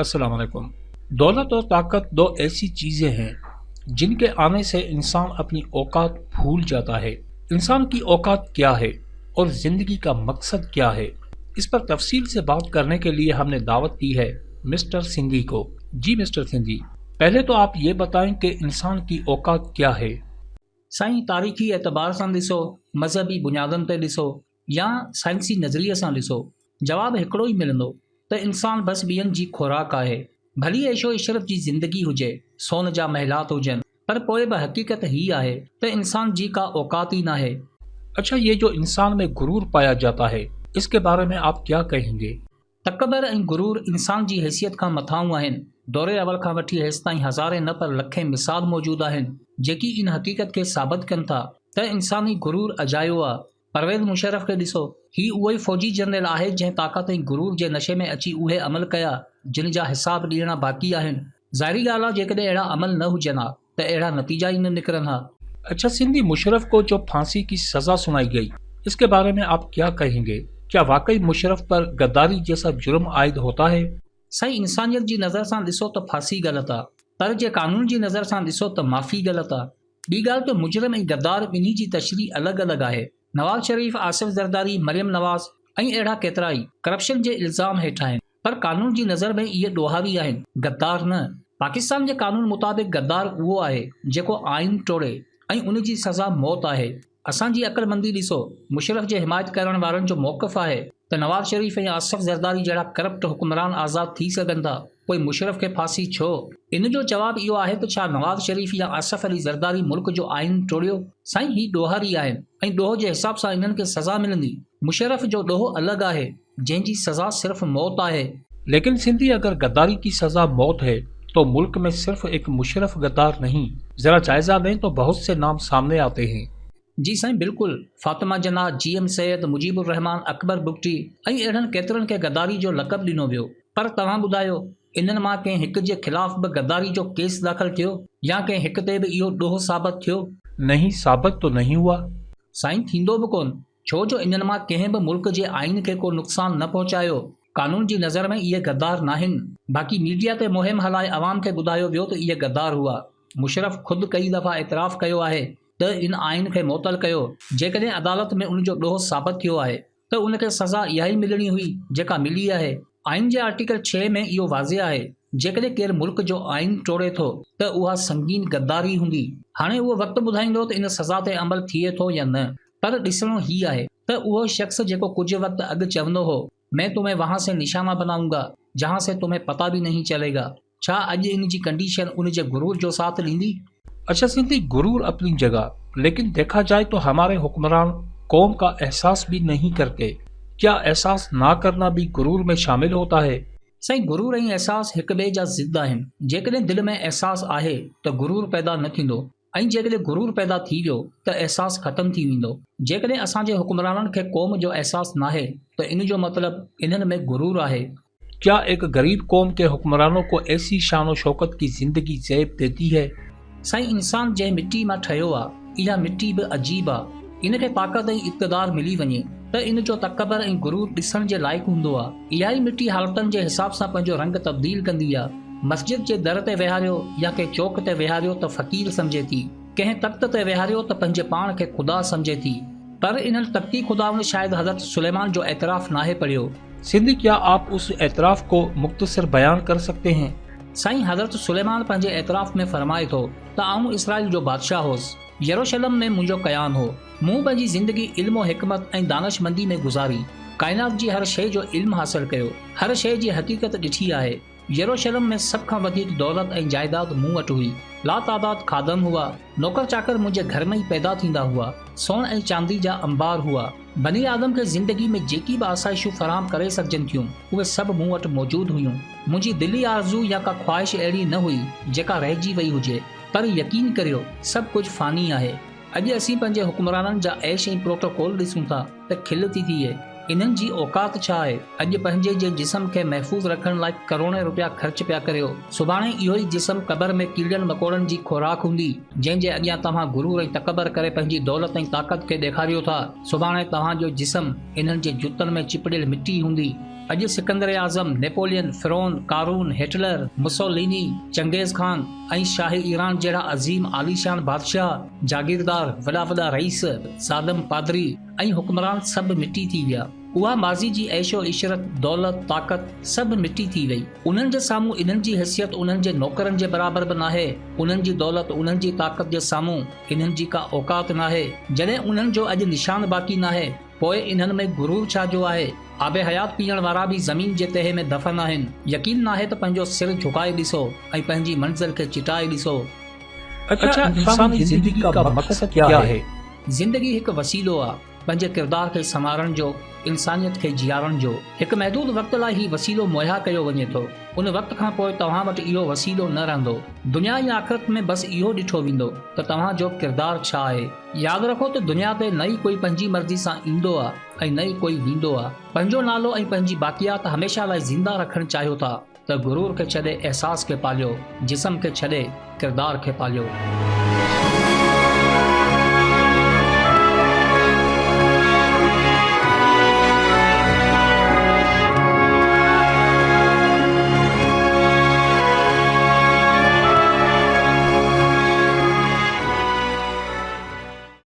अस्सलाम वालेकुम। दौलत और ताकत दो ऐसी चीज़ें हैं जिनके आने से इंसान अपनी औकात भूल जाता है। इंसान की औकात क्या है और ज़िंदगी का मकसद क्या है, इस पर तफसील से बात करने के लिए हमने दावत दी है मिस्टर सिंधी को। जी मिस्टर सिंधी, पहले तो आप ये बताएं कि इंसान की औकात क्या है। साईं, तारीख़ी एतबार सां ॾिसो, मज़हबी बुनियादनि ते ॾिसो या साइंसी नज़रिए सां ॾिसो, जवाबु हिकिड़ो ई मिलंदो त इंसान बसि ॿियनि जी खुराक आहे। भली ऐशो इशरत जी ज़िंदगी हुजे, सोन जा महलात हुजनि, पर पोइ बि हक़ीक़त हीअ आहे त इंसान जी का औकात ई नाहे। अच्छा, ये जो इंसान में गुरूर पाया जाता है, इसके बारे में आप क्या कहेंगे? तकबर ऐं गुरूर इंसान जी हैसियत खां मथाऊं आहिनि। दौरे अवल खां वठी हेसि ताईं हज़ारे न पर लखे मिसाल मौजूदु आहिनि जेकी इन हक़ीक़त खे साबित कनि था त इंसानी गुरूर अजायो आहे। परवेज़ मुशर्रफ खे ॾिसो, ही उहो ई फ़ौजी जनरल आहे जंहिं ताक़त ऐं गुरूर जे नशे में अची उहे अमल कया जिन जा हिसाब ॾियणा बाक़ी आहिनि। ज़ाहिरी ॻाल्हि आहे, जेकॾहिं अहिड़ा अमल न हुजनि हा त अहिड़ा नतीजा ई न निकिरनि हा। अच्छा सिंधी, मुशर्रफ को जो फांसी की सज़ा सुनाई गई, इसके बारे में आप क्या कहेंगे? क्या वाकई मुशर्रफ पर गद्दारी जैसा जुर्म आयद होता है? साईं, इंसानियत जी नज़र सां ॾिसो त फांसी ग़लति आहे, पर जे कानून जी नज़र सां ॾिसो त माफ़ी ग़लति आहे। ॿी ॻाल्हि त मुजरिम ऐं गद्दार ॿिन्ही जी तशरीह अलॻि अलॻि आहे। नवाज़ शरीफ, आसिफ ज़रदारी, मरियम नवाज़ ऐं अहिड़ा केतिरा ई करप्शन जे इल्ज़ाम हेठि आहिनि, पर कानून जी नज़र में इहे ॾोहारी आहिनि, गद्दार न। पाकिस्तान जे कानून मुताबिक़ गद्दार उहो आहे जेको आइन टोड़े ऐं उन जी सज़ा मौत आहे। असांजी अक़लमंदी ॾिसो, मुशर्रफ जे हिमायत करण वारनि जो मौक़िफ़ आहे त नवाज़ शरीफ ऐं आसिफ ज़रदारी जहिड़ा करप्ट हुक्मरान आज़ाद थी सघनि था, पोइ मुशर्रफ खे फांसी छो? इन जो जवाबु इहो आहे त छा नवाज़ शरीफ या आसिफ अली ज़रदारी मुल्क जो आइन टोड़ियो? साईं, ही ॾोहारी आहिनि ऐं ॾोह जे हिसाब सां इन्हनि खे सज़ा मिलंदी। मुशर्रफ जो ॾोह अलॻि आहे जंहिंजी सज़ा सिर्फ़ मौत आहे। लेकिन सिंधी, अगर गद्दारी की सज़ा मौत है तो मुल्क में सिर्फ एक मुशर्रफ गद्दार नहीं, जरा जायजा लें तो बहुत से नाम सामने आते हैं। जी साईं, बिल्कुलु। फातिमा जना, GM सैयद, मुजीबुर रहमान, अकबर बुगटी ऐं अहिड़नि केतिरनि खे गद्दारी जो लक़ब ॾिनो वियो। पर तव्हां ॿुधायो, इन्हनि मां कंहिं हिक जे ख़िलाफ़ बि गद्दारी जो केस दाख़िल थियो या कंहिं हिक ते बि इहो ॾोह साबित थियो? नहीं, साबित तो नहीं हुआ। साईं, थींदो बि कोन, छो जो इन्हनि मां कंहिं बि मुल्क जे आइन खे को नुक़सान न पहुचायो। कानून जी नज़र में इहे गद्दार नाहिनि। बाक़ी मीडिया ते मुहिम हलाए अवाम खे ॿुधायो वियो त इहे गद्दार हुआ। मुशर्रफ ख़ुदि कई दफ़ा एतिराफ़ कयो आहे त इन आइन खे मुअतल कयो। जेकॾहिं अदालत में उन जो ॾोह साबित थियो आहे त उनखे सज़ा इहा ई मिलणी हुई जेका मिली आहे। आइन जे आर्टिकल 6 में इहो वाज़िह आहे, जेकॾहिं केरु मुल्क जो आइन टोड़े थो त उहा संगीन गद्दारी हूंदी। हाणे उहो वक़्तु ॿुधाईंदो त इन सज़ा ते अमल थिए थो या न, पर ॾिसणो हीअ आहे त उहो शख़्स जेको कुझु वक़्तु अॻु चवंदो हो, मैं तुम्हें वहां से निशाना बनाऊंगा जहां से तुम्हें पता भी नहीं चलेगा, छा अॼु इन जी कंडीशन उन जे गुरूर जो साथ ॾींदी? अच्छा सिंधी, गुरूर अपनी जगह, लेकिन देखा जाए तो हमारे हुक्मरान कौम का एहसास भी नहीं करते। क्या एहसास ना करना भी गुरूर में शामिल होता है? साईं, गुरूर ऐं एहसास हिक ॿिए जा ज़िद आहिनि। जेकॾहिं दिलि में एहसास आहे त गुरूर पैदा न थींदो, ऐं जेकॾहिं गुरूर पैदा थी वियो त एहसास ख़तमु थी वेंदो। जेकॾहिं असांजे हुक्मराननि खे क़ौम जो एहसास नाहे त इन जो मतिलबु इन्हनि में गुरूर आहे। क्या एक गरीब कौम के हुक्मरानों को ऐसी शान शौकत की जिंदगी ज़ेब देती है? साईं, इंसान जंहिं मिट्टी मां ठहियो आहे, इहा मिट्टी बि अजीब आहे। इन खे ताक़त ऐं इक़्तिदार मिली वञे त इन जो तकबर ऐं गुरूर ॾिसण जे लाइक़ु हूंदो आहे। इहा ई मिट्टी हालतुनि जे हिसाब सां पंहिंजो रंग तब्दील कंदी आहे। मस्जिद जे दर ते वेहारियो या कंहिं चौक ते वेहारियो त फ़क़ीर सम्झे थी, कंहिं तख़्त ते वेहारियो त पंहिंजे पाण खे ख़ुदा सम्झे थी। पर इन्हनि तख़्ती खुदाउनि शायदि हज़रत सुलेमान जो एतराफ़ नाहे पढ़ियो। सिंधी, क्या आप उस एतराफ़ को मुख्तसर बयान कर सकते हैं? साईं, हज़रत सुलेमान पंहिंजे एतराफ़ में फरमाए थो त आऊं इसराइल जो बादशाह होसि, यरूशलम में मुंहिंजो कयाम हो, मूं पंहिंजी ज़िंदगी इल्म और हिकमत ऐं दानशमंदी में गुज़ारी, काइनात जी हर शइ जो इल्म हासिल कयो, हर शइ जी हक़ीक़त ॾिठी आहे। यरूशलम में सभ खां वधीक दौलत ऐं जाइदाद मूं वटि हुई। लातादाद खादम हुआ, नौकर चाकर मुंहिंजे घर में ई पैदा थींदा हुआ, सोन ऐं चांदी जा अंबार हुआ। बनी आदम खे ज़िंदगी में जेकी बि आसाइशूं फराहम करे सघजनि थियूं, उहे सभु मूं वटि मौजूदु हुयूं। मुंहिंजी दिली आरज़ू या का ख़्वाहिश अहिड़ी न हुई जेका रहिजी वई हुजे, पर यकीन करियो सभु कुझु फ़ानी आहे। अॼु असीं पंहिंजे हुक्मराननि जा ऐश ऐं प्रोटोकॉल ॾिसूं था त खिल थी थिए। इन्हनि जी औकात छा आहे? अॼु पंहिंजे जे जिस्म खे महफ़ूज़ रखण लाइ करोड़े रुपया ख़र्च पिया करियो। सुभाणे इहो ई जिस्म क़बर में कीड़नि मकोड़नि जी खुराक हूंदी, जंहिंजे अॻियां तव्हां गुरूर ऐं तकबर करे पंहिंजी दौलत ऐं ताक़त खे ॾेखारियो था। सुभाणे तव्हांजो जिस्म इन्हनि जे जुतनि में चिपड़ियल मिट्टी हूंदी। अॼु सिकंदर आज़म, नेपोलियन, फिरौन, कारून, हिटलर, मुसोलिनी, चंगेज़ खान ऐं शाही ईरान जहिड़ा अज़ीम आलीशान बादशाह, जागीरदार, वॾा वॾा रईस, सादम पादरी ऐं हुक्मरान सभु मिटी थी विया। उहा माज़ी जी ऐशो इशरत, दौलत, ताक़त सभु मिटी थी वई। उन्हनि जे साम्हूं इन्हनि जी हैसियत उन्हनि जे नौकरनि जे बराबरि बि नाहे। उन्हनि जी दौलत, उन्हनि जी ताक़त जे साम्हूं इन्हनि जी का औकात नाहे। जॾहिं उन्हनि जो अॼु निशान बाक़ी नाहे, पोइ इन्हनि में गुरूर छा जो आहे। आबे हयात पीअण वारा बि ज़मीन जे तहे में दफ़न आहिनि। यकीन नाहे त पंहिंजो सिर झुकाए ॾिसो ऐं पंहिंजी मंज़िल खे चिटाए ॾिसो। अच्छा, इंसानी ज़िंदगी का मक़सद क्या है? ज़िंदगी हिकु वसीलो आहे पंहिंजे किरदार खे संवारण जो, इंसानियत खे जीआरण जो। हिकु महदूद वक़्त लाइ ही वसीलो मुहैया कयो वञे थो। उन वक़्त खां पोइ तव्हां वटि इहो वसीलो न रहंदो। दुनिया या आख़िरत में बसि इहो ॾिठो वेंदो त तव्हां जो किरदार छा आहे। यादि रखो त दुनिया ते न ई कोई पंहिंजी मर्ज़ी सां ईंदो आहे ऐं न ई कोई वेंदो आहे। पंहिंजो नालो ऐं पंहिंजी बाक़ियात हमेशह लाइ ज़िंदा रखणु चाहियो था त गुरूर खे छॾे एहसास खे पालियो, जिस्म खे छॾे किरदार खे पालियो।